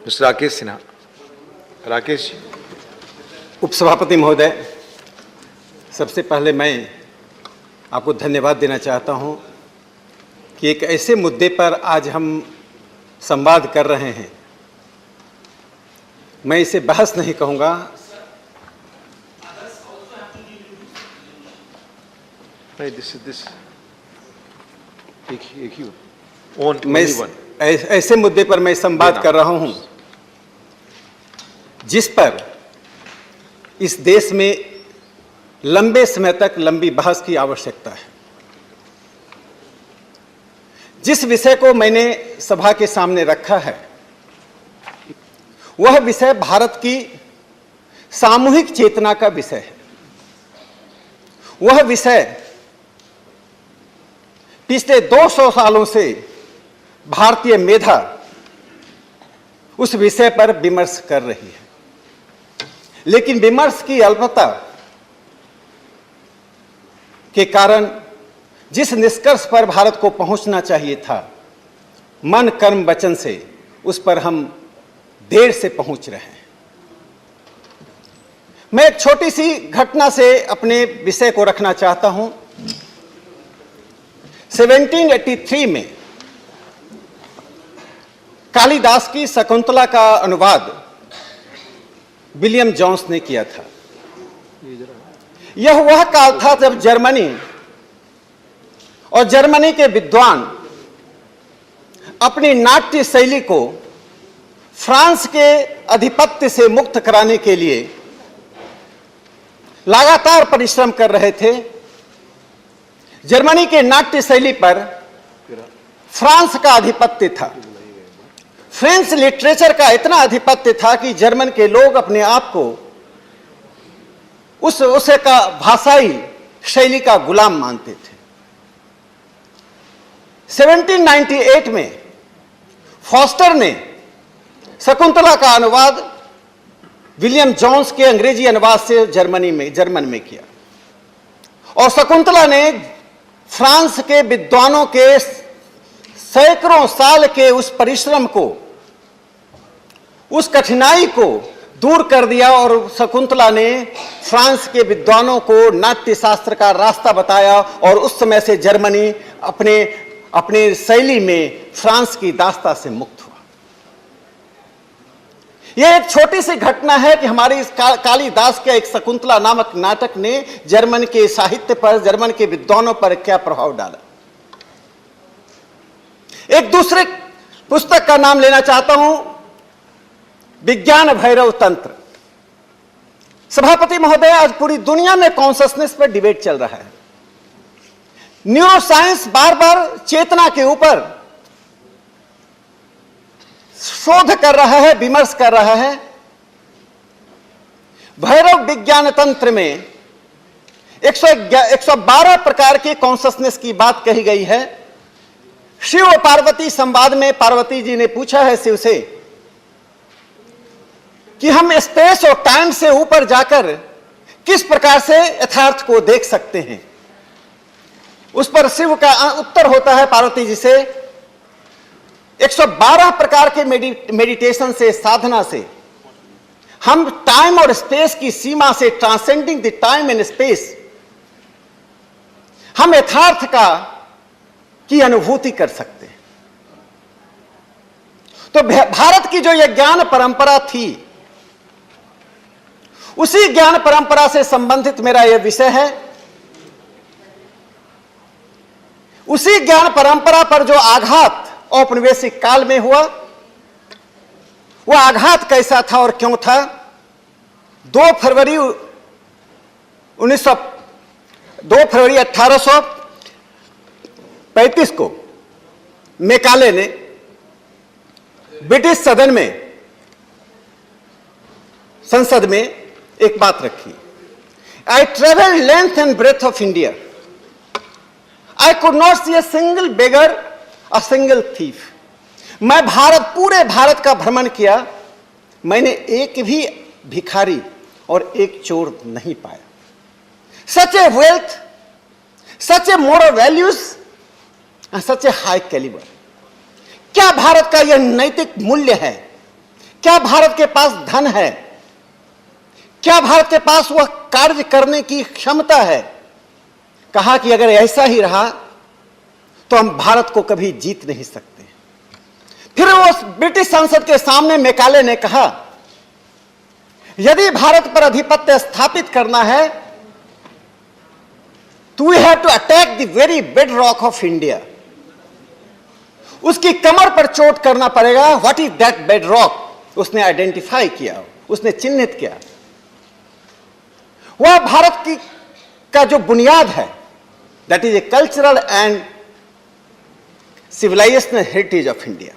Mister Rakesh Sinha. Rakesh ji. उपसभापति महोदय, सबसे पहले मैं आपको धन्यवाद देना चाहता हूं कि एक ऐसे मुद्दे पर आज हम संवाद कर रहे हैं। मैं इसे बहस नहीं कहूंगा, मैं ऐसे मुद्दे पर मैं संवाद कर रहा हूं जिस पर इस देश में लंबे समय तक लंबी बहस की आवश्यकता है। जिस विषय को मैंने सभा के सामने रखा है वह विषय भारत की सामूहिक चेतना का विषय है। वह विषय पिछले 200 सालों से भारतीय मेधा उस विषय पर विमर्श कर रही है, लेकिन विमर्श की अल्पता के कारण जिस निष्कर्ष पर भारत को पहुंचना चाहिए था मन कर्म वचन से, उस पर हम देर से पहुंच रहे हैं। मैं एक छोटी सी घटना से अपने विषय को रखना चाहता हूं। 1783 में कालिदास की शकुंतला का अनुवाद विलियम जोन्स ने किया था। यह वह काल था जब जर्मनी और जर्मनी के विद्वान अपनी नाट्य शैली को फ्रांस के आधिपत्य से मुक्त कराने के लिए लगातार परिश्रम कर रहे थे। जर्मनी के नाट्य शैली पर फ्रांस का आधिपत्य था। फ्रेंच लिटरेचर का इतना आधिपत्य था कि जर्मन के लोग अपने आप को उसे का भाषाई शैली का गुलाम मानते थे। 1798 में फॉस्टर ने शकुंतला का अनुवाद विलियम जोन्स के अंग्रेजी अनुवाद से जर्मन में किया, और शकुंतला ने फ्रांस के विद्वानों के सैकड़ों साल के उस परिश्रम को, उस कठिनाई को दूर कर दिया, और शकुंतला ने फ्रांस के विद्वानों को नाट्य शास्त्र का रास्ता बताया, और उस समय से जर्मनी अपने शैली में फ्रांस की दास्ता से मुक्त हुआ। यह एक छोटी सी घटना है कि हमारे इस कालिदास के एक शकुंतला नामक नाटक ने जर्मन के साहित्य पर, जर्मन के विद्वानों पर क्या प्रभाव डाला। एक दूसरे पुस्तक का नाम लेना चाहता हूं, विज्ञान भैरव तंत्र। सभापति महोदय, आज पूरी दुनिया में कॉन्शसनेस पर डिबेट चल रहा है। न्यूरोसाइंस बार बार चेतना के ऊपर शोध कर रहा है, विमर्श कर रहा है। भैरव विज्ञान तंत्र में 112 प्रकार के कॉन्शसनेस की बात कही गई है। शिव और पार्वती संवाद में पार्वती जी ने पूछा है शिव से कि हम स्पेस और टाइम से ऊपर जाकर किस प्रकार से यथार्थ को देख सकते हैं। उस पर शिव का उत्तर होता है पार्वती जी से, 112 प्रकार के मेडिटेशन से, साधना से हम टाइम और स्पेस की सीमा से, transcending the time and space, हम यथार्थ की अनुभूति कर सकते हैं। तो भारत की जो यह ज्ञान परंपरा थी, उसी ज्ञान परंपरा से संबंधित मेरा यह विषय है। उसी ज्ञान परंपरा पर जो आघात औपनिवेशिक काल में हुआ, वह आघात कैसा था और क्यों था। 2 फरवरी 1835 को मैकाले ने ब्रिटिश सदन में, संसद में एक बात रखी, I travel length and breadth of India, I could not see a single beggar, a single thief. मैं पूरे भारत का भ्रमण किया, मैंने एक भी भिखारी और एक चोर नहीं पाया। सच ए वेल्थ, सच ए मोरल वैल्यूज, सच ए हाई कैलिबर। क्या भारत का यह नैतिक मूल्य है क्या भारत के पास धन है? क्या भारत के पास वह कार्य करने की क्षमता है? कहा कि अगर ऐसा ही रहा तो हम भारत को कभी जीत नहीं सकते। फिर उस ब्रिटिश संसद के सामने मैकाले ने कहा, यदि भारत पर आधिपत्य स्थापित करना है तो we have to attack the very bedrock of India. उसकी कमर पर चोट करना पड़ेगा। What is that bedrock? उसने आइडेंटिफाई किया, उसने चिन्हित किया। वह भारत की का जो बुनियाद है, that is a cultural and civilisational heritage of India.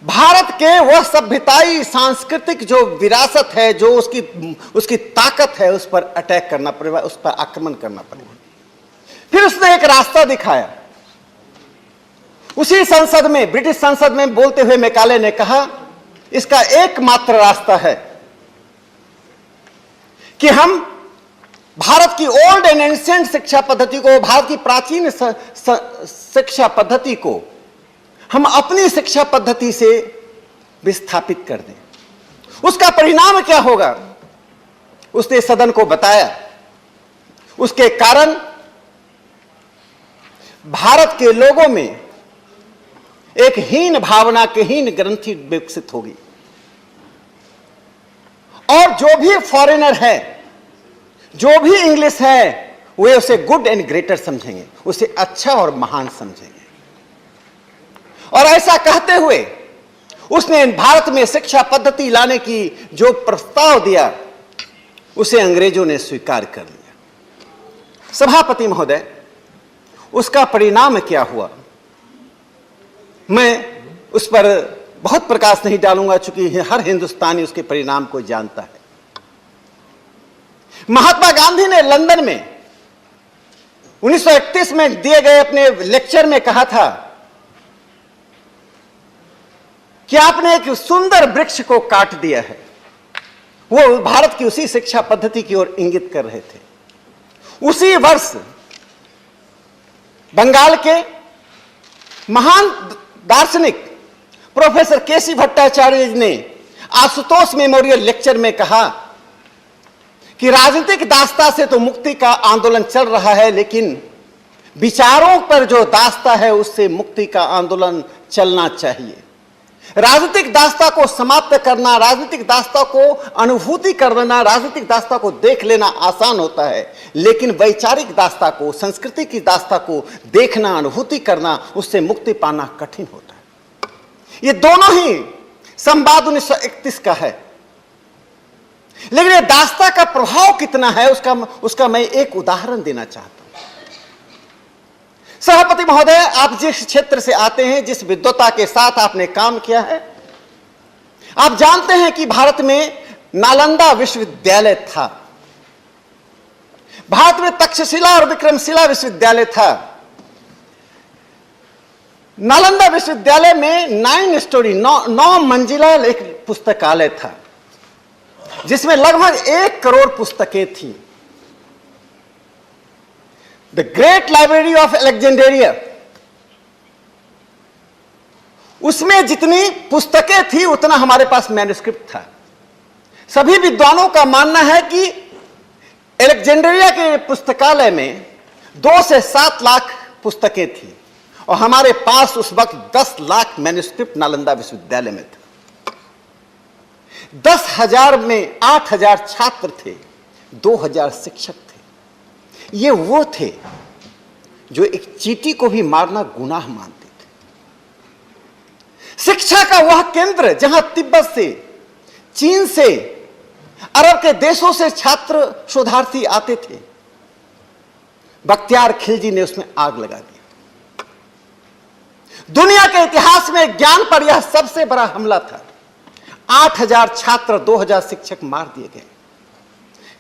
Bharat के वह सभ्यताई सांस्कृतिक जो विरासत है, जो उसकी ताकत है, उस पर अटैक करना पड़ेगा, उस पर आक्रमण करना पड़ेगा। फिर उसने एक रास्ता दिखाया। उसी संसद में, ब्रिटिश संसद में बोलते हुए मैकाले ने कहा, इसका एकमात्र रास्ता है कि हम भारत की ओल्ड एंड एंशिएंट शिक्षा पद्धति को, भारत की प्राचीन शिक्षा पद्धति को हम अपनी शिक्षा पद्धति से विस्थापित कर दें। उसका परिणाम क्या होगा? उसने सदन को बताया। उसके कारण भारत के लोगों में एक हीन भावना के हीन ग्रंथि विकसित होगी और जो भी फॉरेनर है, जो भी इंग्लिश है, वे उसे गुड एंड ग्रेटर समझेंगे, उसे अच्छा और महान समझेंगे। और ऐसा कहते हुए उसने भारत में शिक्षा पद्धति लाने की जो प्रस्ताव दिया, उसे अंग्रेजों ने स्वीकार कर लिया। सभापति महोदय, उसका परिणाम क्या हुआ? मैं उस पर बहुत प्रकाश नहीं डालूंगा, चूंकि हर हिंदुस्तानी उसके परिणाम को जानता है। महात्मा गांधी ने लंदन में 1931 में दिए गए अपने लेक्चर में कहा था कि आपने एक सुंदर वृक्ष को काट दिया है। वो भारत की उसी शिक्षा पद्धति की ओर इंगित कर रहे थे। उसी वर्ष बंगाल के महान दार्शनिक प्रोफेसर केसी भट्टाचार्य ने आशुतोष मेमोरियल लेक्चर में कहा कि राजनीतिक दास्ता से तो मुक्ति का आंदोलन चल रहा है, लेकिन विचारों पर जो दास्ता है उससे मुक्ति का आंदोलन चलना चाहिए। राजनीतिक दास्ता को समाप्त करना, राजनीतिक दास्ता को अनुभूति कर लेना, राजनीतिक दास्ता को देख लेना आसान होता है, लेकिन वैचारिक दास्ता को, संस्कृति की दास्ता को देखना, अनुभूति करना, उससे मुक्ति पाना कठिन होता है। ये दोनों ही संवाद 1931 का है। लेकिन ये दास्ता का प्रभाव कितना है, उसका मैं एक उदाहरण देना चाहता हूं। सभापति महोदय, आप जिस क्षेत्र से आते हैं, जिस विद्वता के साथ आपने काम किया है, आप जानते हैं कि भारत में नालंदा विश्वविद्यालय था, भारत में तक्षशिला और विक्रमशिला विश्वविद्यालय था। नालंदा विश्वविद्यालय में 9 मंजिला एक पुस्तकालय था, जिसमें लगभग 1 करोड़ पुस्तकें थी। The great library of Alexandria, उसमें जितनी पुस्तकें थी उतना हमारे पास मैन्युस्क्रिप्ट था। सभी विद्वानों का मानना है कि अलेक्जेंड्रिया के पुस्तकालय में 2 से 7 लाख पुस्तकें थी और हमारे पास उस वक्त 10 लाख मैन्युस्क्रिप्ट नालंदा विश्वविद्यालय में था। 10,000 में 8,000 छात्र थे, 2,000 शिक्षक थे। ये वो थे जो एक चींटी को भी मारना गुनाह मानते थे। शिक्षा का वह केंद्र जहां तिब्बत से, चीन से, अरब के देशों से छात्र शोधार्थी आते थे, बख्तियार खिलजी ने उसमें आग लगा दिया। दुनिया के इतिहास में ज्ञान पर यह सबसे बड़ा हमला था। 8,000 छात्र, 2,000 शिक्षक मार दिए गए।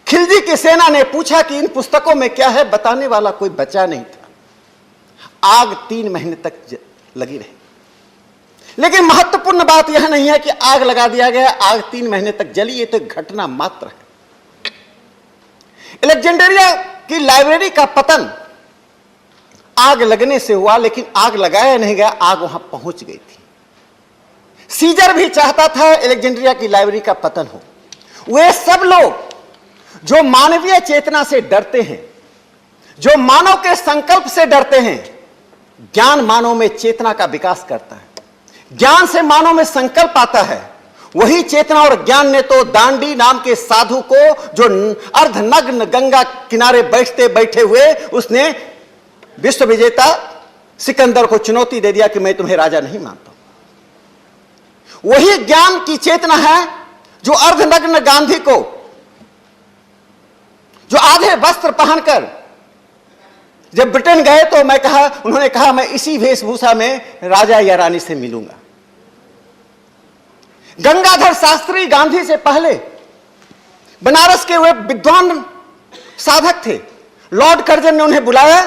खिलजी की सेना ने पूछा कि इन पुस्तकों में क्या है, बताने वाला कोई बचा नहीं था। आग 3 महीने तक लगी रही। लेकिन महत्वपूर्ण बात यह नहीं है कि आग लगा दिया गया, आग 3 महीने तक जली, ये तो घटना मात्र है। अलेक्जेंड्रिया की लाइब्रेरी का पतन आग लगने से हुआ, लेकिन आग लगाया नहीं गया, आग वहां पहुंच गई थी। सीजर भी चाहता था अलेक्जेंड्रिया की लाइब्रेरी का पतन हो। वे सब लोग जो मानवीय चेतना से डरते हैं, जो मानव के संकल्प से डरते हैं, ज्ञान मानव में चेतना का विकास करता है। ज्ञान से मानव में संकल्प आता है। वही चेतना और ज्ञान ने तो दांडी नाम के साधु को, जो अर्धनग्न गंगा किनारे बैठे हुए, उसने विश्व विजेता सिकंदर को चुनौती दे दिया कि मैं तुम्हें राजा नहीं मानता। वही ज्ञान की चेतना है जो अर्धनग्न गांधी को, जो आधे वस्त्र पहनकर जब ब्रिटेन गए तो उन्होंने कहा मैं इसी वेशभूषा में राजा या रानी से मिलूंगा। गंगाधर शास्त्री गांधी से पहले बनारस के वे विद्वान साधक थे। लॉर्ड कर्जन ने उन्हें बुलाया,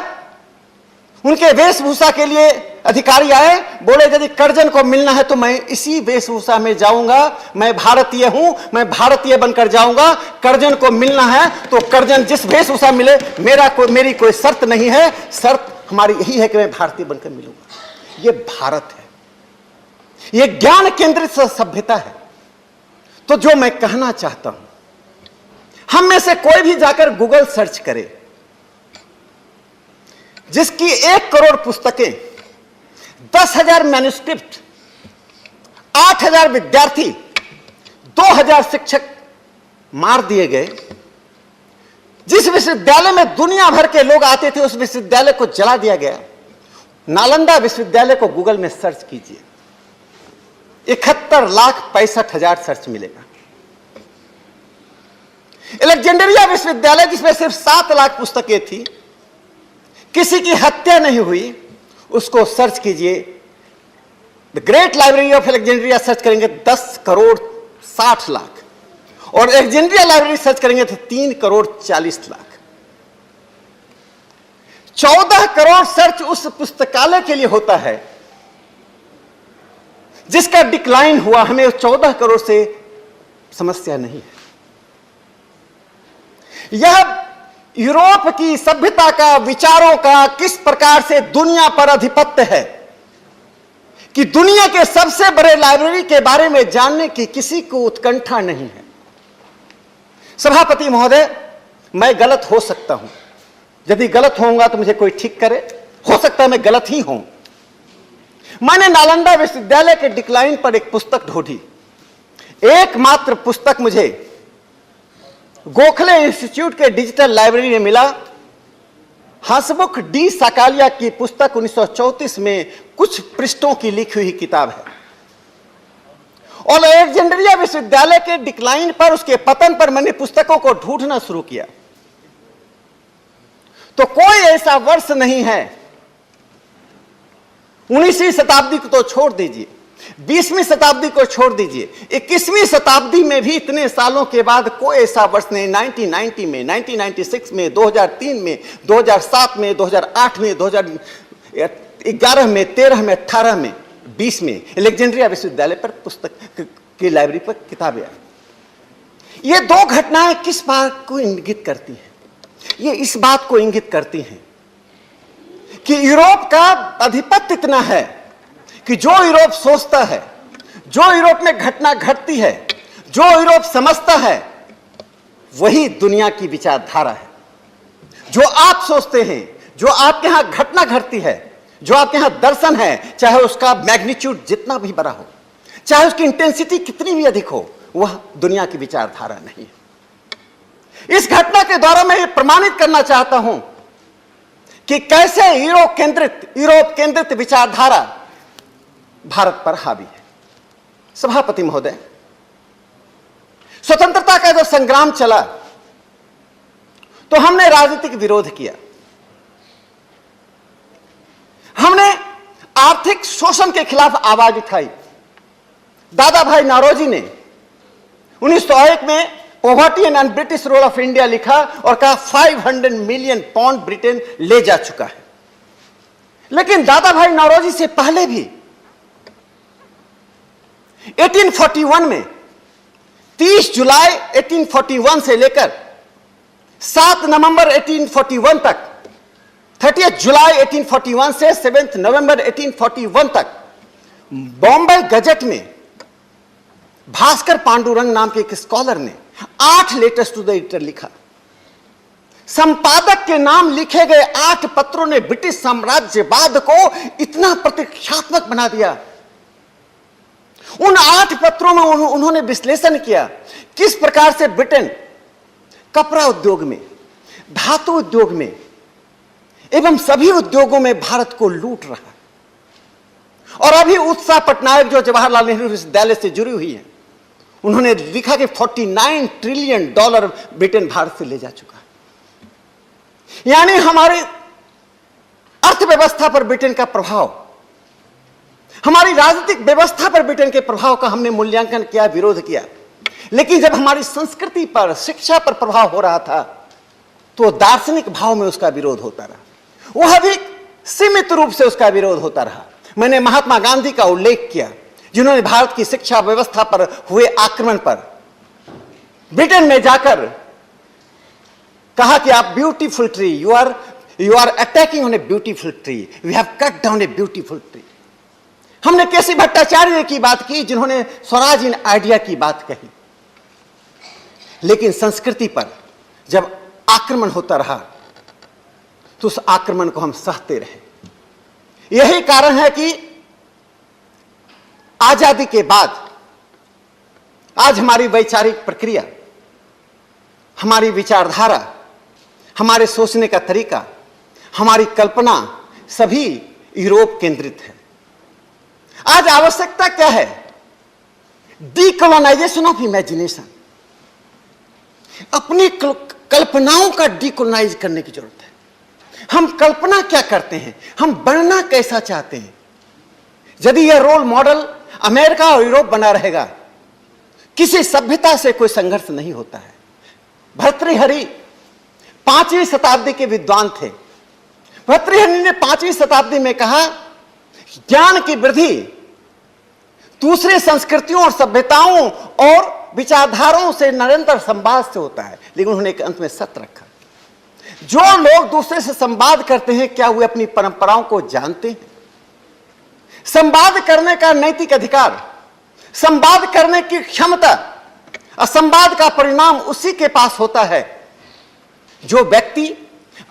उनके वेशभूषा के लिए अधिकारी आए, बोले यदि कर्जन को मिलना है तो मैं इसी वेशभूषा में जाऊंगा, मैं भारतीय हूं, मैं भारतीय बनकर जाऊंगा। कर्जन को मिलना है तो कर्जन जिस वेशभूषा मिले, मेरी कोई शर्त नहीं है, शर्त हमारी यही है कि मैं भारतीय बनकर मिलूंगा। ये भारत है, ये ज्ञान केंद्रित सभ्यता है। तो जो मैं कहना चाहता हूं, हम में से कोई भी जाकर गूगल सर्च करे, जिसकी 1 करोड़ पुस्तकें, 10,000 मैन्युस्क्रिप्ट, 8,000 विद्यार्थी, 2,000 शिक्षक मार दिए गए, जिस विश्वविद्यालय में दुनिया भर के लोग आते थे उस विश्वविद्यालय को जला दिया गया। नालंदा विश्वविद्यालय को गूगल में सर्च कीजिए, 71,65,000 सर्च मिलेगा। अलेक्जेंड्रिया विश्वविद्यालय जिसमें सिर्फ 7 लाख पुस्तकें थी, किसी की हत्या नहीं हुई, उसको सर्च कीजिए। The great library of Alexandria search करेंगे 10 करोड़ 60 लाख, और अलेक्जेंड्रिया लाइब्रेरी सर्च करेंगे तो 3 करोड़ 40 लाख। 14 करोड़ सर्च उस पुस्तकालय के लिए होता है जिसका डिक्लाइन हुआ। हमें 14 करोड़ से समस्या नहीं है। यह यूरोप की सभ्यता का, विचारों का किस प्रकार से दुनिया पर आधिपत्य है कि दुनिया के सबसे बड़े लाइब्रेरी के बारे में जानने की किसी को उत्कंठा नहीं है। सभापति महोदय, मैं गलत हो सकता हूं, यदि गलत होऊंगा तो मुझे कोई ठीक करे, हो सकता है मैं गलत ही हूं। मैंने नालंदा विश्वविद्यालय के डिक्लाइन पर एक पुस्तक ढूंढी। एकमात्र पुस्तक मुझे गोखले इंस्टीट्यूट के डिजिटल लाइब्रेरी में मिला। हंसमुख डी साकालिया की पुस्तक 1934 में कुछ पृष्ठों की लिखी हुई किताब है। और अलेक्जेंड्रिया विश्वविद्यालय के डिक्लाइन पर, उसके पतन पर मैंने पुस्तकों को ढूंढना शुरू किया तो कोई ऐसा वर्ष नहीं है, 19वीं शताब्दी को तो छोड़ दीजिए, 20वीं शताब्दी को छोड़ दीजिए, 21वीं शताब्दी में भी इतने सालों के बाद कोई ऐसा वर्ष नहीं। 1990 में, 1996 में, 2003 में, 2007 में, 2008 में, 2011 में, 13 में, 18 में, 20 में अलेक्जेंड्रिया विश्वविद्यालय पर पुस्तक की लाइब्रेरी पर किताबें आई। ये 2 घटनाएं किस बात को इंगित करती हैं? ये इस बात को इंगित करती हैं कि यूरोप का आधिपत्य इतना है कि जो यूरोप सोचता है, जो यूरोप में घटना घटती है, जो यूरोप समझता है, वही दुनिया की विचारधारा है। जो आप सोचते हैं, जो आपके यहां घटना घटती है, जो आपके यहां दर्शन है, चाहे उसका मैग्नीट्यूड जितना भी बड़ा हो, चाहे उसकी इंटेंसिटी कितनी भी अधिक हो, वह दुनिया की विचारधारा नहीं है। इस घटना के द्वारा मैं ये प्रमाणित करना चाहता हूं कि कैसे यूरोप केंद्रित विचारधारा भारत पर हावी है। सभापति महोदय, स्वतंत्रता का जो संग्राम चला तो हमने राजनीतिक विरोध किया, हमने आर्थिक शोषण के खिलाफ आवाज उठाई। दादा भाई नौरोजी ने 1901 में poverty and British rule of India लिखा और कहा 500 मिलियन पाउंड ब्रिटेन ले जा चुका है। लेकिन दादा भाई नौरोजी से पहले भी 1841 में 30 जुलाई 1841 से लेकर 7 नवंबर 1841 तक, 30 जुलाई 1841 से 7 नवंबर 1841 तक बॉम्बे गजट में भास्कर पांडुरंग नाम के एक स्कॉलर ने 8 लेटर्स टू द एडिटर लिखा। संपादक के नाम लिखे गए 8 पत्रों ने ब्रिटिश साम्राज्यवाद को इतना प्रतीक्षात्मक बना दिया। उन 8 पत्रों में उन्होंने विश्लेषण किया किस प्रकार से ब्रिटेन कपड़ा उद्योग में, धातु उद्योग में एवं सभी उद्योगों में भारत को लूट रहा। और अभी उत्साह पटनायक जो जवाहरलाल नेहरू विश्वविद्यालय से जुड़ी हुई है, उन्होंने लिखा कि $49 ट्रिलियन ब्रिटेन भारत से ले जा चुका है। यानी हमारी अर्थव्यवस्था पर ब्रिटेन का प्रभाव, हमारी राजनीतिक व्यवस्था पर ब्रिटेन के प्रभाव का हमने मूल्यांकन किया, विरोध किया। लेकिन जब हमारी संस्कृति पर, शिक्षा पर प्रभाव हो रहा था तो दार्शनिक भाव में उसका विरोध होता रहा, वह भी सीमित रूप से उसका विरोध होता रहा। मैंने महात्मा गांधी का उल्लेख किया, जिन्होंने भारत की शिक्षा व्यवस्था पर हुए आक्रमण पर ब्रिटेन में जाकर कहा कि आप beautiful tree, you are attacking on a beautiful tree, we have cut down a beautiful tree. हमने केसी भट्टाचार्य की बात की, जिन्होंने स्वराज इन आइडिया की बात कही। लेकिन संस्कृति पर जब आक्रमण होता रहा तो उस आक्रमण को हम सहते रहे। यही कारण है कि आजादी के बाद आज हमारी वैचारिक प्रक्रिया, हमारी विचारधारा, हमारे सोचने का तरीका, हमारी कल्पना सभी यूरोप केंद्रित है। आज आवश्यकता क्या है? Decolonisation of imagination. अपनी कल्पनाओं का डीकोलोनाइज करने की जरूरत है। हम कल्पना क्या करते हैं, हम बनना कैसा चाहते हैं। यदि यह रोल मॉडल अमेरिका और यूरोप बना रहेगा, किसी सभ्यता से कोई संघर्ष नहीं होता है। भर्तृहरि 5वीं शताब्दी के विद्वान थे। भर्तृहरि ने 5वीं शताब्दी में कहा, ज्ञान की वृद्धि दूसरे संस्कृतियों और सभ्यताओं और विचारधाराओं से निरंतर संवाद से होता है। लेकिन उन्होंने एक अंत में सत्य रखा, जो लोग दूसरे से संवाद करते हैं, क्या वे अपनी परंपराओं को जानते हैं? संवाद करने का नैतिक अधिकार, संवाद करने की क्षमता, असंवाद का परिणाम उसी के पास होता है जो व्यक्ति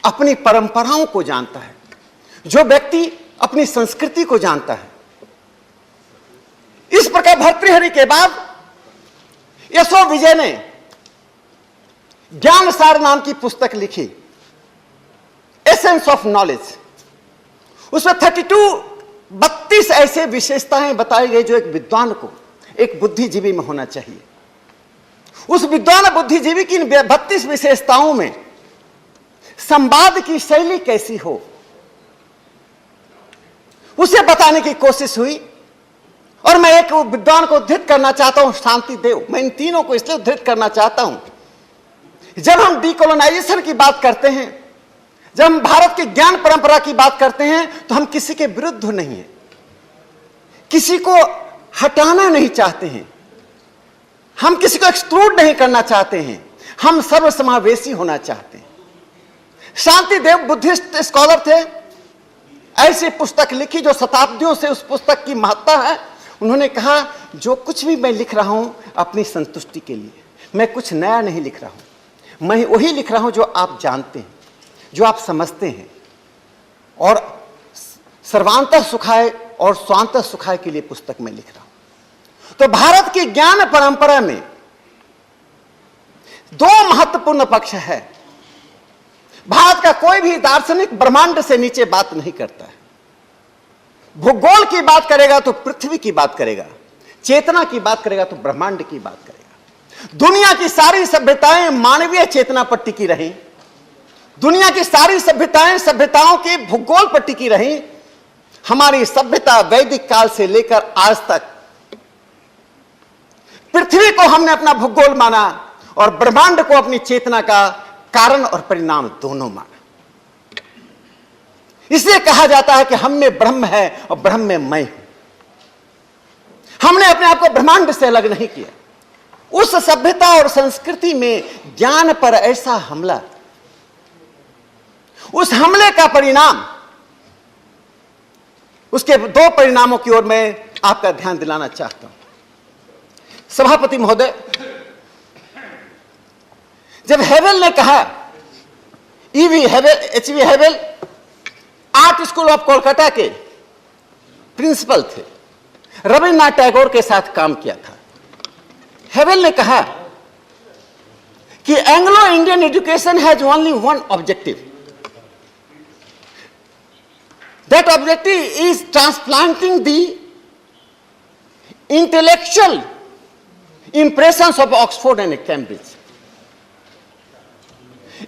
अपनी परंपराओं को जानता है, जो व्यक्ति अपनी संस्कृति को जानता है। इस प्रकार भर्तृहरि के बाद यशो विजय ने ज्ञानसार नाम की पुस्तक लिखी, एसेंस ऑफ नॉलेज। उसमें 32 ऐसे विशेषताएं बताई गई जो एक विद्वान को, एक बुद्धिजीवी में होना चाहिए। उस विद्वान बुद्धिजीवी की 32 विशेषताओं में संवाद की शैली कैसी हो, उसे बताने की कोशिश हुई। और मैं एक विद्वान को उद्धृत करना चाहता हूं, शांति देव। मैं इन तीनों को इसलिए उद्धृत करना चाहता हूं, जब हम डीकोलोनाइजेशन की बात करते हैं, जब हम भारत की ज्ञान परंपरा की बात करते हैं, तो हम किसी के विरुद्ध नहीं हैं, किसी को हटाना नहीं चाहते हैं, हम किसी को एक्सक्लूड नहीं करना चाहते हैं, हम सर्वसमावेशी होना चाहते हैं। शांति देव बुद्धिस्ट स्कॉलर थे। ऐसी पुस्तक लिखी जो शताब्दियों से उस पुस्तक की महत्ता है। उन्होंने कहा, जो कुछ भी मैं लिख रहा हूं अपनी संतुष्टि के लिए, मैं कुछ नया नहीं लिख रहा हूं, मैं वही लिख रहा हूं जो आप जानते हैं, जो आप समझते हैं, और सर्वांतः सुखाय और स्वांतः सुखाय के लिए पुस्तक में लिख रहा हूं। तो भारत की ज्ञान परंपरा में 2 महत्वपूर्ण पक्ष है। भारत का कोई भी दार्शनिक ब्रह्मांड से नीचे बात नहीं करता है। भूगोल की बात करेगा तो पृथ्वी की बात करेगा, चेतना की बात करेगा तो ब्रह्मांड की बात करेगा। दुनिया की सारी सभ्यताएं मानवीय चेतना पर टिकी रही, दुनिया की सारी सभ्यताओं के भूगोल पर टिकी रही। हमारी सभ्यता वैदिक काल से लेकर आज तक पृथ्वी को हमने अपना भूगोल माना और ब्रह्मांड को अपनी चेतना का कारण और परिणाम दोनों माना। इसलिए कहा जाता है कि हम में ब्रह्म है और ब्रह्म में मैं हूं। हमने अपने आप को ब्रह्मांड से अलग नहीं किया। उस सभ्यता और संस्कृति में ज्ञान पर ऐसा हमला, उस हमले का परिणाम, उसके 2 परिणामों की ओर मैं आपका ध्यान दिलाना चाहता हूं। सभापति महोदय, जब हेवेल ने कहा, HV Havells art school of Kolkata के प्रिंसिपल थे, रविन्द्रनाथ टैगोर के साथ काम किया था। हेवेल ने कहा कि Anglo Indian education has only one objective, that objective is transplanting the intellectual impressions of Oxford and Cambridge.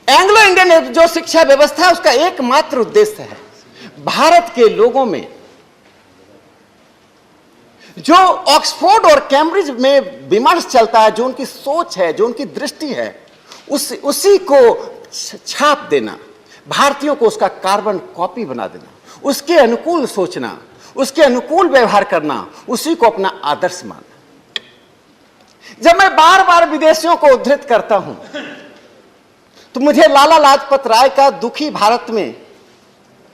Anglo Indian जो शिक्षा व्यवस्था है उसका एकमात्र उद्देश्य है भारत के लोगों में जो ऑक्सफोर्ड और कैम्ब्रिज में विमर्श चलता है, जो उनकी सोच है, जो उनकी दृष्टि है, उसी को छाप देना, भारतीयों को उसका कार्बन कॉपी बना देना, उसके अनुकूल सोचना, उसके अनुकूल व्यवहार करना, उसी को अपना आदर्श मानना। जब मैं बार बार विदेशियों को उद्धृत करता हूं तो मुझे लाला लाजपत राय का दुखी भारत में,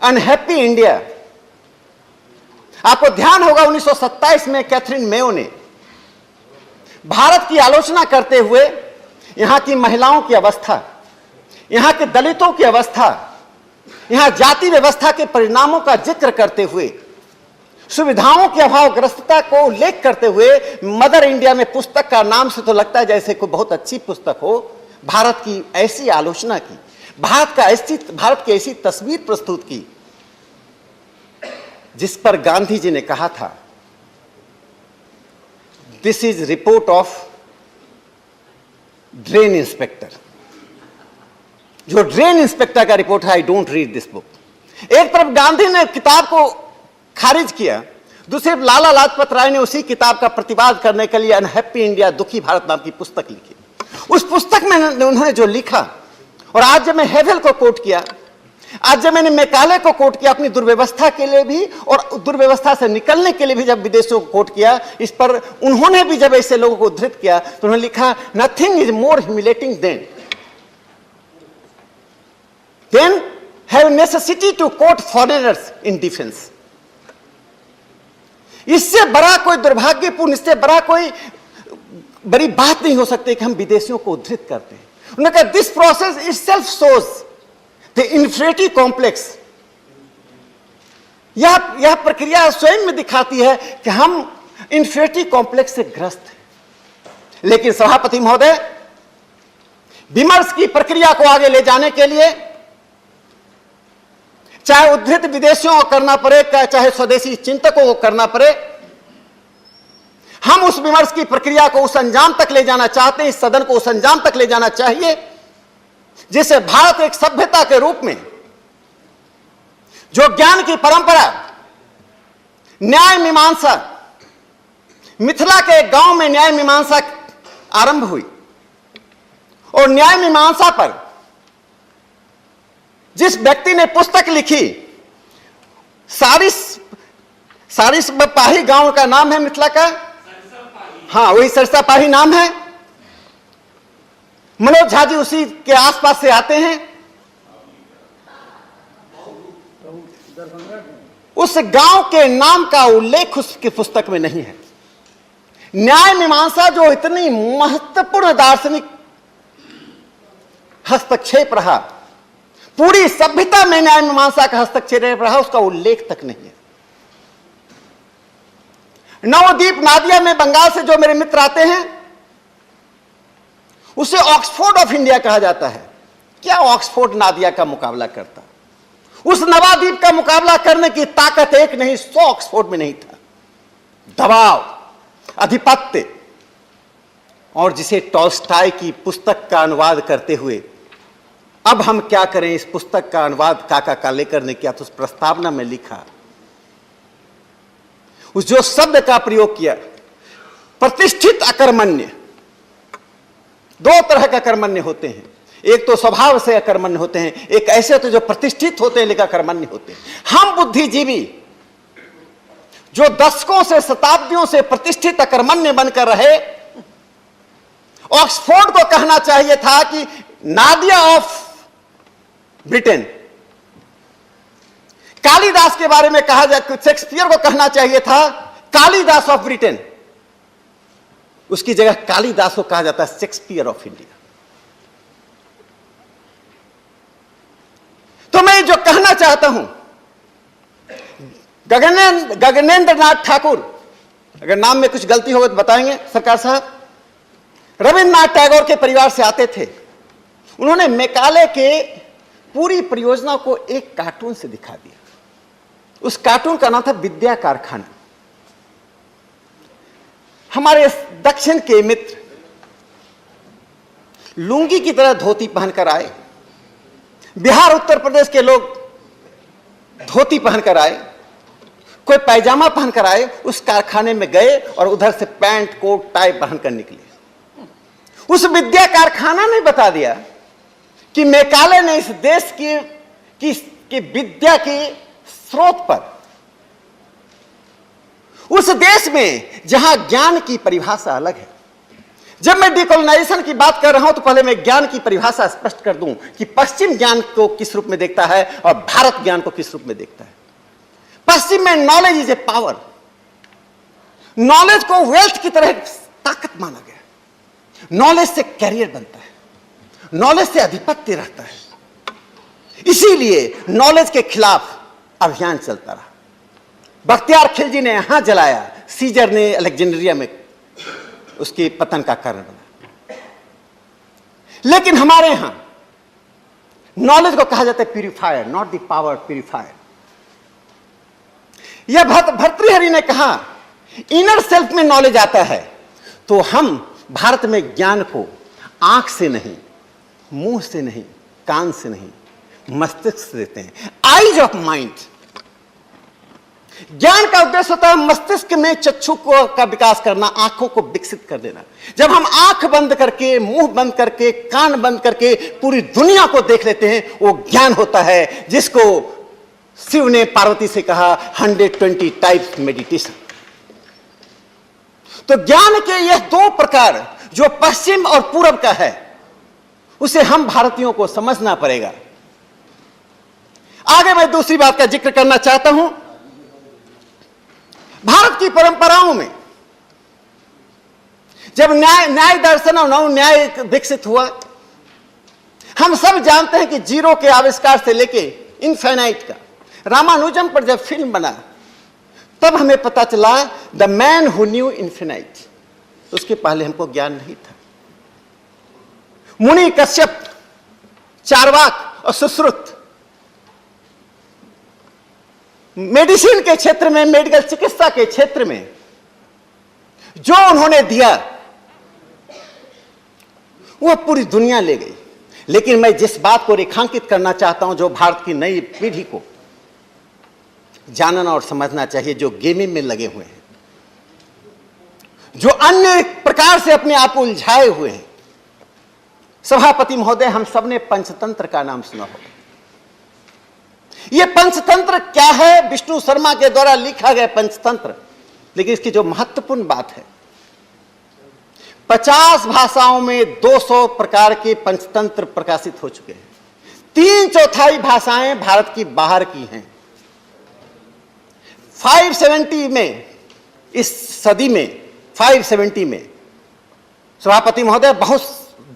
अनहैप्पी इंडिया, आपको ध्यान होगा 1927 में कैथरीन मेयो ने भारत की आलोचना करते हुए यहां की महिलाओं की अवस्था, यहां के दलितों की अवस्था, यहां जाति व्यवस्था के परिणामों का जिक्र करते हुए, सुविधाओं के अभावग्रस्तता को उल्लेख करते हुए, मदर इंडिया में पुस्तक का नाम से तो लगता है जैसे कोई बहुत अच्छी पुस्तक हो, भारत की ऐसी आलोचना की, भारत की ऐसी तस्वीर प्रस्तुत की जिस पर गांधी जी ने कहा था, this is report of drain inspector. जो ड्रेन इंस्पेक्टर का रिपोर्ट है, I don't read this book. एक तरफ गांधी ने किताब को खारिज किया, दूसरी तरफ लाला लाजपत राय ने उसी किताब का प्रतिवाद करने के लिए अनहैप्पी इंडिया, दुखी भारत नाम की पुस्तक लिखी। उस पुस्तक में उन्होंने जो लिखा, और आज जब मैं हेवेल को कोट किया, आज जब मैंने मैकाले को कोट किया अपनी दुर्व्यवस्था के लिए भी और दुर्व्यवस्था से निकलने के लिए भी, जब विदेशों को कोट किया, इस पर उन्होंने भी जब ऐसे लोगों को उद्धृत किया तो उन्होंने लिखा, nothing is more humiliating than have necessity to quote foreigners in defence. इससे बड़ा कोई दुर्भाग्यपूर्ण, इससे बड़ा कोई बड़ी बात नहीं हो सकती कि हम विदेशियों को उद्धृत करते हैं। उन्होंने कहा, this process itself shows the infinity complex. यह प्रक्रिया स्वयं में दिखाती है कि हम इन्फिनिटी कॉम्प्लेक्स से ग्रस्त हैं। लेकिन सभापति महोदय, विमर्श की प्रक्रिया को आगे ले जाने के लिए चाहे उद्धृत विदेशियों को करना पड़े, चाहे स्वदेशी चिंतकों को करना पड़े, हम उस विमर्श की प्रक्रिया को उस अंजाम तक ले जाना चाहते हैं, इस सदन को उस अंजाम तक ले जाना चाहिए जिसे भारत एक सभ्यता के रूप में, जो ज्ञान की परंपरा, न्याय मीमांसा, मिथिला के एक गांव में न्याय मीमांसा आरंभ हुई और न्याय मीमांसा पर जिस व्यक्ति ने पुस्तक लिखी, सारिस पाही गांव का नाम है मिथिला का, हाँ वही सरसापाही नाम है। मनोज झा जी उसी के आसपास से आते हैं। उस गांव के नाम का उल्लेख उसकी पुस्तक में नहीं है। न्याय मीमांसा जो इतनी महत्वपूर्ण दार्शनिक हस्तक्षेप रहा, पूरी सभ्यता में न्याय मीमांसा का हस्तक्षेप रहा, उसका उल्लेख तक नहीं है। नवद्वीप नादिया में बंगाल से जो मेरे मित्र आते हैं, उसे ऑक्सफोर्ड ऑफ इंडिया कहा जाता है। क्या ऑक्सफोर्ड नादिया का मुकाबला करता? उस नवाद्वीप का मुकाबला करने की ताकत एक नहीं 100 ऑक्सफोर्ड में नहीं था। दबाव, आधिपत्य, और जिसे टॉल्स्टॉय की पुस्तक का अनुवाद करते हुए, अब हम क्या करें, इस पुस्तक का अनुवाद काका कालेकर ने किया तो उस प्रस्तावना में लिखा, उस जो शब्द का प्रयोग किया, प्रतिष्ठित अकर्मण्य। दो तरह के अकर्मण्य होते हैं, एक तो स्वभाव से अकर्मण्य होते हैं, एक ऐसे तो जो प्रतिष्ठित होते हैं लेकिन अकर्मण्य होते हैं। हम बुद्धिजीवी जो दशकों से, शताब्दियों से प्रतिष्ठित अकर्मण्य बनकर रहे, ऑक्सफोर्ड को कहना चाहिए था कि नादिया ऑफ ब्रिटेन। कालिदास के बारे में कहा जाए, शेक्सपियर को कहना चाहिए था कालिदास ऑफ ब्रिटेन। उसकी जगह कालिदास को कहा जाता है शेक्सपियर ऑफ इंडिया। तो मैं जो कहना चाहता हूं, गगनेंद्र नाथ ठाकुर, अगर नाम में कुछ गलती होगा तो बताएंगे सरकार साहब, रविन्द्रनाथ टैगोर के परिवार से आते थे। उन्होंने मेकाले के पूरी परियोजना को एक कार्टून से दिखा दिया। उस कार्टून का नाम था विद्या कारखाना। हमारे दक्षिण के मित्र लुंगी की तरह धोती पहनकर आए, बिहार उत्तर प्रदेश के लोग धोती पहनकर आए, कोई पैजामा पहनकर आए, उस कारखाने में गए और उधर से पैंट कोट टाई पहनकर निकले। उस विद्या कारखाना ने बता दिया कि मेकाले ने इस देश की विद्या के स्रोत पर, उस देश में जहां ज्ञान की परिभाषा अलग है। जब मैं डिकोलोनाइजेशन की बात कर रहा हूं तो पहले मैं ज्ञान की परिभाषा स्पष्ट कर दूं कि पश्चिम ज्ञान को किस रूप में देखता है और भारत ज्ञान को किस रूप में देखता है। पश्चिम में knowledge is a power, knowledge को वेल्थ की तरह ताकत माना गया। नॉलेज से कैरियर बनता है, नॉलेज से अधिपत्य रहता है, इसीलिए नॉलेज के खिलाफ अभियान चलता रहा। बख्तियार खिलजी ने यहां जलाया, सीजर ने अलेक्जेंड्रिया में उसके पतन का कारण बना। लेकिन हमारे यहां नॉलेज को कहा जाता है purifier, not the power purifier. यह भर्तृहरि ने कहा इनर सेल्फ में नॉलेज आता है, तो हम भारत में ज्ञान को आंख से नहीं, मुंह से नहीं, कान से नहीं, मस्तिष्क से देते हैं। Eyes of mind. ज्ञान का उद्देश्य होता है मस्तिष्क में चक्षु का विकास करना, आंखों को विकसित कर देना। जब हम आंख बंद करके, मुंह बंद करके, कान बंद करके पूरी दुनिया को देख लेते हैं, वो ज्ञान होता है, जिसको शिव ने पार्वती से कहा 120 टाइप्स मेडिटेशन। तो ज्ञान के यह दो प्रकार जो पश्चिम और पूर्व का है, उसे हम भारतीयों को समझना पड़ेगा। आगे मैं दूसरी बात का जिक्र करना चाहता हूं। भारत की परंपराओं में जब न्याय दर्शन और नव न्याय विकसित हुआ, हम सब जानते हैं कि जीरो के आविष्कार से लेके इनफाइनाइट का, रामानुजम पर जब फिल्म बना तब हमें पता चला the man who knew infinite. उसके पहले हमको ज्ञान नहीं था। मुनि कश्यप, चारवाक और सुश्रुत मेडिसिन के क्षेत्र में, मेडिकल चिकित्सा के क्षेत्र में जो उन्होंने दिया वह पूरी दुनिया ले गई। लेकिन मैं जिस बात को रेखांकित करना चाहता हूं, जो भारत की नई पीढ़ी को जानना और समझना चाहिए, जो गेमिंग में लगे हुए हैं, जो अन्य प्रकार से अपने आप को उलझाए हुए हैं। सभापति महोदय, हम सबने पंचतंत्र का नाम सुना होगा। यह पंचतंत्र क्या है? विष्णु शर्मा के द्वारा लिखा गया पंचतंत्र। लेकिन इसकी जो महत्वपूर्ण बात है, 50 भाषाओं में 200 प्रकार के पंचतंत्र प्रकाशित हो चुके हैं। 3/4 भाषाएं भारत की बाहर की हैं। 570 में, इस सदी में 570 में सभापति महोदय, बहुत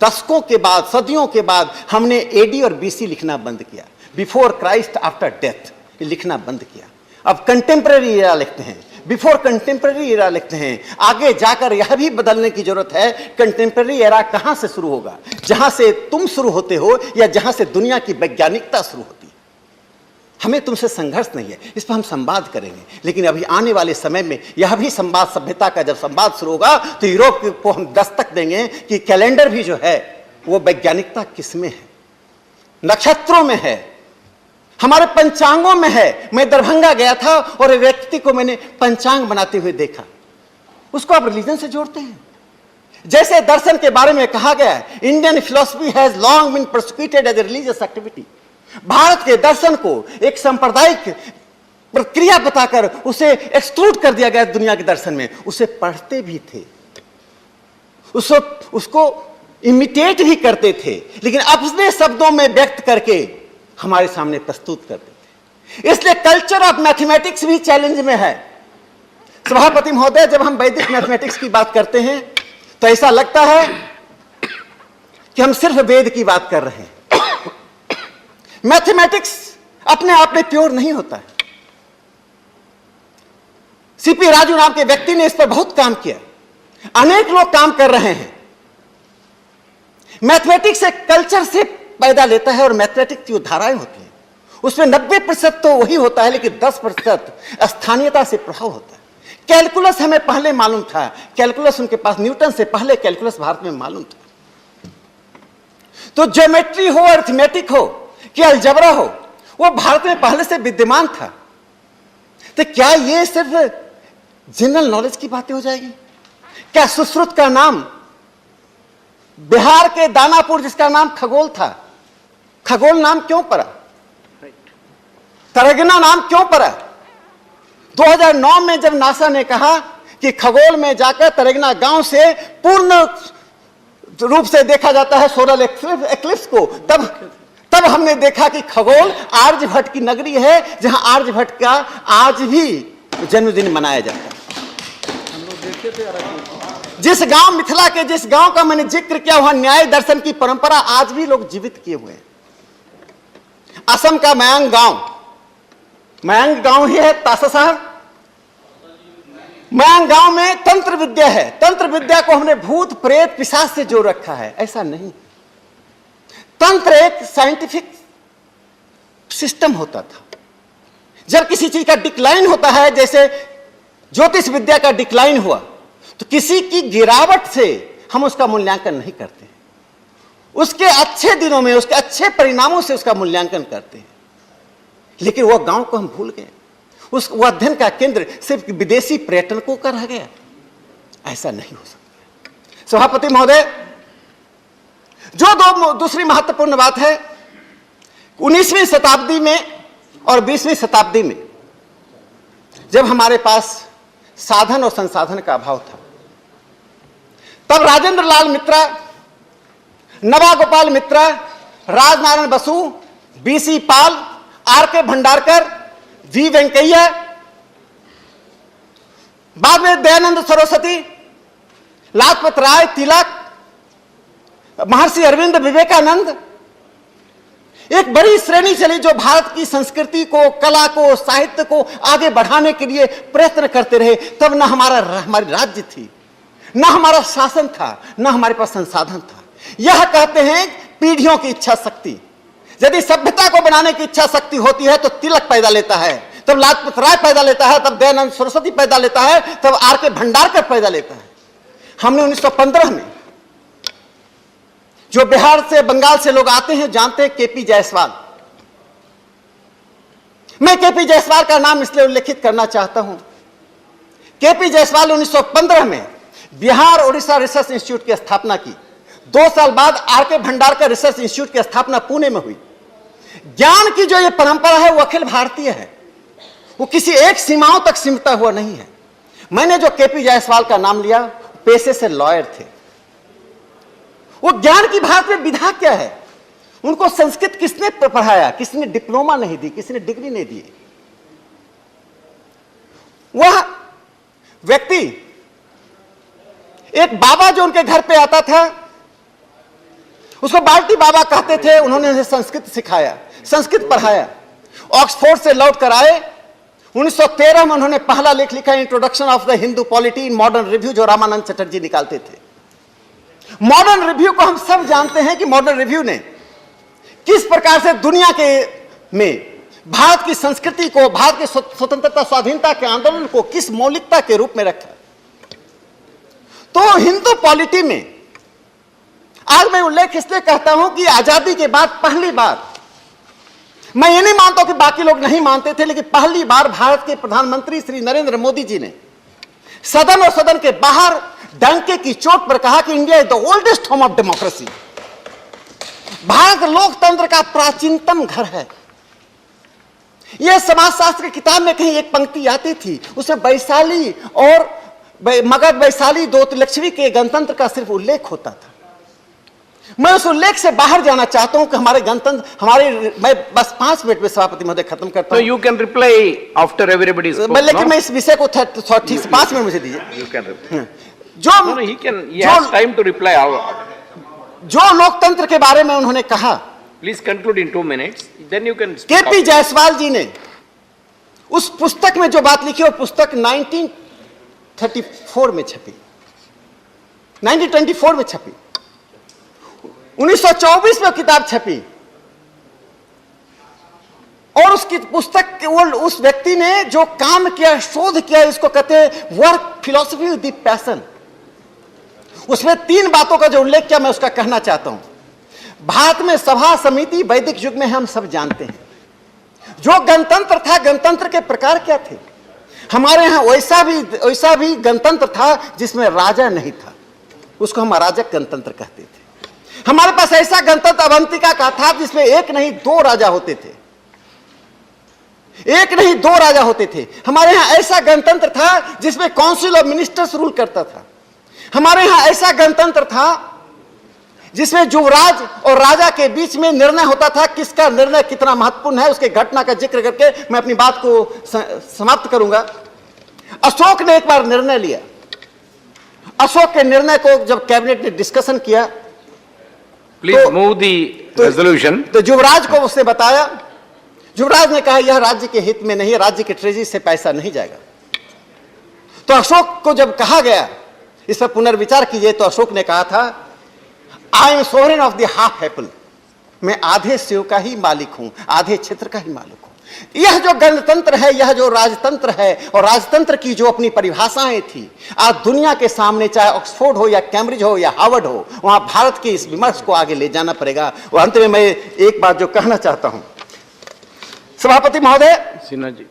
दशकों के बाद, सदियों के बाद हमने एडी और बीसी लिखना बंद किया। बिफोर क्राइस्ट आफ्टर डेथ लिखना बंद किया। अब कंटेम्पररी एरा लिखते हैं, बिफोर कंटेम्पररी एरा लिखते हैं। आगे जाकर यह भी बदलने की जरूरत है, कंटेम्पररी एरा कहां से शुरू होगा? जहां से तुम शुरू होते हो या जहां से दुनिया की वैज्ञानिकता शुरू होती है। हमें तुमसे संघर्ष नहीं है, इस पर हम संवाद करेंगे। लेकिन अभी आने वाले समय में यह भी संवाद, सभ्यता का जब संवाद शुरू होगा तो यूरोप को हम दस्तक देंगे कि कैलेंडर भी जो है वो वैज्ञानिकता किसमें है, नक्षत्रों में है, हमारे पंचांगों में है। मैं दरभंगा गया था और एक व्यक्ति को मैंने पंचांग बनाते हुए देखा। उसको आप रिलीजन से जोड़ते हैं। जैसे दर्शन के बारे में कहा गया है, Indian philosophy has long been prosecuted as a religious activity. Bharat के दर्शन को एक सांप्रदायिक प्रक्रिया बताकर उसे एक्सक्लूड कर दिया गया दुनिया के दर्शन में। उसे पढ़ते भी थे, उसको इमिटेट भी करते थे, लेकिन अपने शब्दों में व्यक्त करके हमारे सामने प्रस्तुत करते थे। इसलिए कल्चर ऑफ मैथमेटिक्स भी चैलेंज में है। सभापति महोदय, जब हम वैदिक मैथमेटिक्स की बात करते हैं तो ऐसा लगता है कि हम सिर्फ वेद की बात कर रहे हैं। मैथमेटिक्स अपने आप में प्योर नहीं होता है। सीपी राजू नाम के व्यक्ति ने इस पर बहुत काम किया, अनेक लोग काम कर रहे हैं। मैथमेटिक्स एक कल्चर से पैदा लेता है और मैथमेटिक्स की जो धाराएं होती हैं उसमें 90% तो वही होता है, लेकिन 10% स्थानीयता से प्रभाव होता है। कैलकुलस हमें पहले मालूम था, कैलकुलस उनके पास, न्यूटन से पहले कैलकुलस भारत में मालूम था। तो ज्योमेट्री हो, अरिथमेटिक हो कि अलजबरा हो, वो भारत में पहले से विद्यमान था। तो क्या ये सिर्फ जनरल नॉलेज की बातें हो जाएगी? क्या सुश्रुत का नाम, बिहार के दानापुर जिसका नाम खगोल था, खगोल नाम क्यों पड़ा? तरगना नाम क्यों पड़ा? 2009 में जब नासा ने कहा कि खगोल में जाकर तरगना गांव से पूर्ण रूप से देखा जाता है सोलर एक्लिप्स को, तब हमने देखा कि खगोल आर्यभट्ट की नगरी है, जहां आर्यभट्ट का आज भी जन्मदिन मनाया जाता है। जिस गांव, मिथिला के जिस गांव का मैंने जिक्र किया, वहां न्याय दर्शन की परंपरा आज भी लोग जीवित किए हुए हैं। असम का मयांग गांव ही है, तासा शहर। मयांग गांव में तंत्र विद्या है। तंत्र विद्या को हमने भूत प्रेत पिशाच से जोड़ रखा है, ऐसा नहीं। तंत्र एक साइंटिफिक सिस्टम होता था। जब किसी चीज का डिक्लाइन होता है, जैसे ज्योतिष विद्या का डिक्लाइन हुआ, तो किसी की गिरावट से हम उसका मूल्यांकन नहीं करते, उसके अच्छे दिनों में, उसके अच्छे परिणामों से उसका मूल्यांकन करते हैं। लेकिन वह गांव को हम भूल गए, वह अध्ययन का केंद्र सिर्फ विदेशी पर्यटकों का रह गया। ऐसा नहीं हो सकता। सभापति महोदय, जो दूसरी महत्वपूर्ण बात है, 19वीं शताब्दी में और 20वीं शताब्दी में जब हमारे पास साधन और संसाधन का अभाव था, तब Rajendra Lal Mitra, Nava Gopal Mitra, Rajnarayan Basu, BC Pal, RK. Bhandarkar, V Venkaiah, बाद में दयानंद सरस्वती, लाजपत राय, तिलक, महर्षि अरविंद, विवेकानंद, एक बड़ी श्रेणी चली जो भारत की संस्कृति को, कला को, साहित्य को आगे बढ़ाने के लिए प्रयत्न करते रहे। तब न हमारी राज्य थी, न हमारा शासन था, न हमारे पास संसाधन था। यह कहते हैं पीढ़ियों की इच्छा शक्ति। यदि सभ्यता को बनाने की इच्छा शक्ति होती है तो तिलक पैदा लेता है, तब लाजपत राय पैदा लेता है, तब दयानंद सरस्वती पैदा लेता है, तब आर.के. भंडारकर पैदा लेता है। हमने 1915 में, जो बिहार से, बंगाल से लोग आते हैं, जानते हैं के.पी. जायसवाल। मैं के.पी. जायसवाल का नाम इसलिए उल्लेखित करना चाहता हूं। के.पी. जायसवाल 1915 में बिहार ओडिशा रिसर्च इंस्टीट्यूट की स्थापना की। 2 साल बाद आर.के. भंडारकर रिसर्च इंस्टीट्यूट की स्थापना पुणे में हुई। ज्ञान की जो ये परंपरा है वो अखिल भारतीय है, वो किसी एक सीमाओं तक सीमित हुआ नहीं है। मैंने जो के.पी. जायसवाल का नाम लिया, पेशे से लॉयर थे। वो ज्ञान की भारत में विधा क्या है? उनको संस्कृत किसने पढ़ाया? किसने डिप्लोमा नहीं दी, किसने डिग्री नहीं दी? वह व्यक्ति, एक बाबा जो उनके घर पे आता था, उसको बाल्टी बाबा कहते थे। उन्होंने उन्हें संस्कृत सिखाया, संस्कृत पढ़ाया। ऑक्सफोर्ड से लौट कर आए। 1913 में उन्होंने पहला लेख लिखा, introduction of the Hindu polity in modern review, जो रामानंद चटर्जी निकालते थे। मॉडर्न रिव्यू को हम सब जानते हैं कि मॉडर्न रिव्यू ने किस प्रकार से दुनिया के में भारत की संस्कृति को, भारत की स्वतंत्रता स्वाधीनता के आंदोलन को किस मौलिकता के रूप में रखा। तो हिंदू पॉलिटी में आज मैं उल्लेख इसलिए कहता हूं कि आजादी के बाद पहली बार, मैं ये नहीं मानता कि बाकी लोग नहीं मानते थे, लेकिन पहली बार भारत के प्रधानमंत्री श्री नरेंद्र मोदी जी ने सदन और सदन के बाहर डंके की चोट पर कहा कि India is the oldest home of democracy. Bharat लोकतंत्र का प्राचीनतम घर है। यह समाजशास्त्र की किताब में कहीं एक पंक्ति आती थी, उसमें वैशाली और मगध, वैशाली दो लक्ष्मी के गणतंत्र का सिर्फ उल्लेख होता था। मैं उस उल्लेख से बाहर जाना चाहता हूं कि हमारे गणतंत्र, मैं बस 5 मिनट में सभापति महोदय खत्म करता हूं। You can reply after everybody. लेकिन मैं इस विषय को ठीक से 5 मिनट मुझे दीजिए। No, he has time to reply. जो लोकतंत्र के बारे में उन्होंने कहा, Please conclude in 2 minutes. Then you can speak. K P Jaiswal ji ने उस पुस्तक में जो बात लिखी, वो पुस्तक 1934 में छपी, 1924 में छपी, 1924 में किताब छपी, और उसकी पुस्तक उस व्यक्ति ने जो काम किया, शोध किया, इसको कहते हैं वर्क फिलॉसफी विद पैशन। उसमें 3 बातों का जो उल्लेख किया, मैं उसका कहना चाहता हूं। भारत में सभा समिति वैदिक युग में हम सब जानते हैं। जो गणतंत्र था, गणतंत्र के प्रकार क्या थे? हमारे यहां वैसा भी गणतंत्र था जिसमें राजा नहीं था, उसको हम अराजक गणतंत्र कहते थे। हमारे पास ऐसा गणतंत्र अवंतिका का था जिसमें एक नहीं 2 राजा होते थे, एक नहीं 2 राजा होते थे। हमारे यहां ऐसा गणतंत्र था जिसमें काउंसिल ऑफ मिनिस्टर्स रूल करता था। हमारे यहां ऐसा गणतंत्र था जिसमें युवराज और राजा के बीच में निर्णय होता था। किसका निर्णय कितना महत्वपूर्ण है, उसके घटना का जिक्र करके मैं अपनी बात को समाप्त करूंगा। अशोक ने एक बार निर्णय लिया। अशोक के निर्णय को जब कैबिनेट ने डिस्कशन किया, प्लीज मूव द रेजोल्यूशन, तो युवराज को उसने बताया। युवराज ने कहा यह राज्य के हित में नहीं है, राज्य के ट्रेजरी से पैसा नहीं जाएगा। तो अशोक को जब कहा गया इस पर पुनर्विचार कीजिए, तो अशोक ने कहा था I am sovereign of the half Apple, मैं आधे सेव का ही मालिक हूं, आधे क्षेत्र का ही मालिक हूं। यह जो गणतंत्र है, यह जो राजतंत्र है, और राजतंत्र की जो अपनी परिभाषाएं थी, आज दुनिया के सामने चाहे ऑक्सफोर्ड हो या कैम्ब्रिज हो या हार्वर्ड हो, वहां भारत के इस विमर्श को आगे ले जाना पड़ेगा। और अंत में मैं एक बात जो कहना चाहता हूं, सभापति महोदय, सिन्हा जी,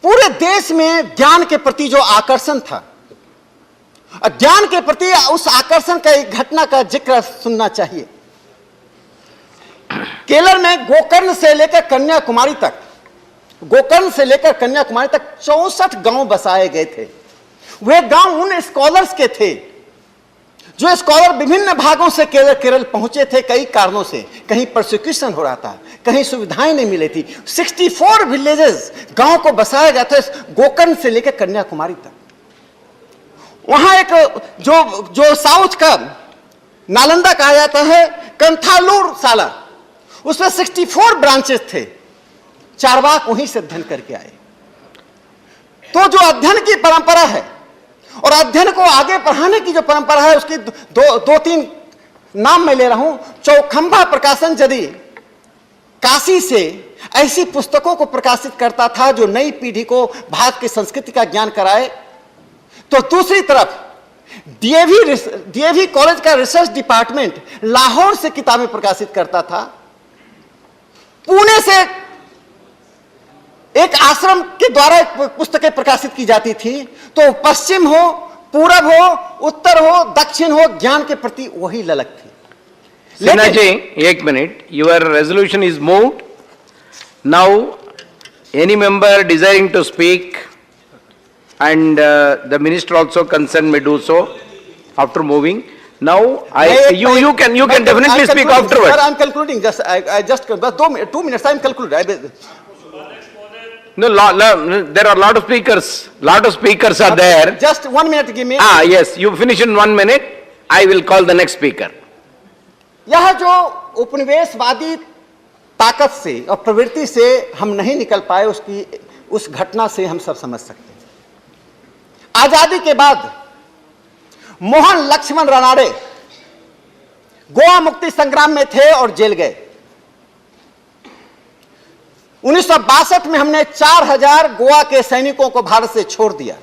पूरे देश में ज्ञान के प्रति जो आकर्षण था, ज्ञान के प्रति उस आकर्षण का एक घटना का जिक्र सुनना चाहिए। केरल में गोकर्ण से लेकर कन्याकुमारी तक, गोकर्ण से लेकर कन्याकुमारी तक 64 गांव बसाए गए थे। वे गांव उन स्कॉलर्स के थे जो स्कॉलर विभिन्न भागों से केरल पहुंचे थे, कई कारणों से। कहीं प्रोसिक्यूशन हो रहा था, कहीं सुविधाएं नहीं मिली थी। 64 विलेजेस, गांव को बसाया गया था गोकर्ण से लेकर कन्याकुमारी तक। वहां एक जो साउथ का नालंदा कहा जाता है, कंथालूर साला, उसमें 64 ब्रांचेस थे। चारवाक वहीं से अध्ययन करके आए। तो जो अध्ययन की परंपरा है और अध्ययन को आगे बढ़ाने की जो परंपरा है, उसकी 2-3 नाम मैं ले रहा हूं। चौखंबा प्रकाशन यदि काशी से ऐसी पुस्तकों को प्रकाशित करता था जो नई पीढ़ी को भारत की संस्कृति का ज्ञान कराए, तो दूसरी तरफ डीएवी कॉलेज का रिसर्च डिपार्टमेंट लाहौर से किताबें प्रकाशित करता था। पुणे से एक आश्रम के द्वारा पुस्तकें प्रकाशित की जाती थी। तो पश्चिम हो, पूरब हो, उत्तर हो, दक्षिण हो, ज्ञान के प्रति वही ललक थी। Sinha ji, 1 minute, your resolution is moved. Now any member desiring to speak and the minister also concerned may do so after moving. Now you can definitely speak afterwards. Sir, I am concluding. I just 2 minutes. I am concluding. No, there are lot of speakers. Lot of speakers are there. Just 1 minute. Give me. Yes. You finish in 1 minute. I will call the next speaker. यह जो उपनिवेशवादी ताकत से और प्रवृत्ति से हम नहीं निकल पाए, उस घटना से हम सब समझ सकते हैं। आजादी के बाद मोहन लक्ष्मण रानाडे गोवा मुक्ति संग्राम में थे और जेल गए। 1962 में हमने 4000 गोवा के सैनिकों को भारत से छोड़ दिया।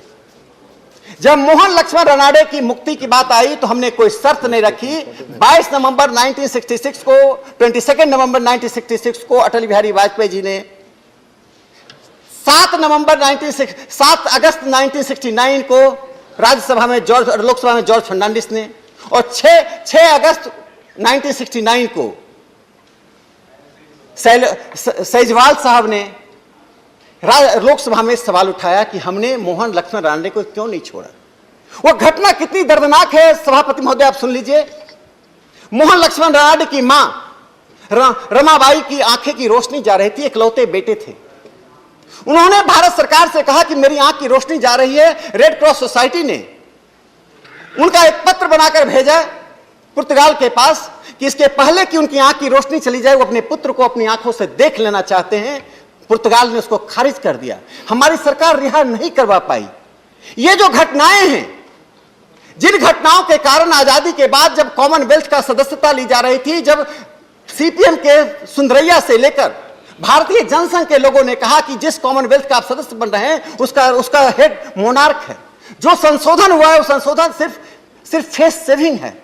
जब मोहन लक्ष्मण रानाडे की मुक्ति की बात आई तो हमने कोई शर्त नहीं रखी। 22 नवंबर 1966 को, 22 नवंबर 1966 को अटल बिहारी वाजपेयी जी ने, 7 अगस्त 1969 को राज्यसभा में लोकसभा में जॉर्ज फर्नांडिस ने, और 6 अगस्त 1969 को सेजवाल साहब ने लोकसभा में सवाल उठाया कि हमने मोहन लक्ष्मण रानाडे को क्यों नहीं छोड़ा। वो घटना कितनी दर्दनाक है, सभापति महोदय आप सुन लीजिए। मोहन लक्ष्मण रानाडे की मां रमाबाई की आंखें की रोशनी जा रही थी, इकलौते बेटे थे। उन्होंने भारत सरकार से कहा कि मेरी आंख की रोशनी जा रही है। रेड क्रॉस सोसाइटी ने उनका एक पत्र बनाकर भेजा पुर्तगाल के पास कि इसके पहले कि उनकी आंख की रोशनी चली जाए, वो अपने पुत्र को अपनी आंखों से देख लेना चाहते हैं। पुर्तगाल ने उसको खारिज कर दिया। हमारी सरकार रिहा नहीं करवा पाई। ये जो घटनाएं हैं, जिन घटनाओं के कारण आजादी के बाद जब कॉमनवेल्थ का सदस्यता ली जा रही थी, जब सीपीएम के सुंदरैया से लेकर भारतीय जनसंघ के लोगों ने कहा कि जिस कॉमनवेल्थ का आप सदस्य बन रहे हैं उसका हेड मोनार्क है, जो संशोधन हुआ है वो संशोधन सिर्फ फेस सेविंग है।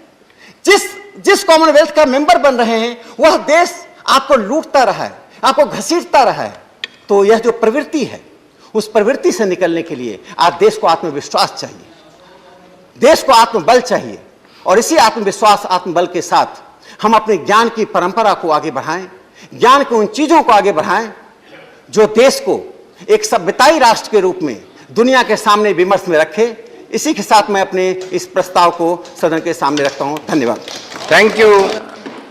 जिस कॉमनवेल्थ का मेंबर बन रहे हैं वह देश आपको लूटता रहा है, आपको घसीटता रहा है। तो यह जो प्रवृत्ति है, उस प्रवृत्ति से निकलने के लिए आज देश को आत्मविश्वास चाहिए, देश को आत्मबल चाहिए। और इसी आत्मविश्वास आत्मबल के साथ हम अपने ज्ञान की परंपरा को आगे बढ़ाएं, ज्ञान की उन चीजों को आगे बढ़ाएं जो देश को एक सभ्यताई राष्ट्र के रूप में दुनिया के सामने विमर्श में रखे। इसी के साथ मैं अपने इस प्रस्ताव को सदन के सामने रखता हूं। धन्यवाद। Thank you.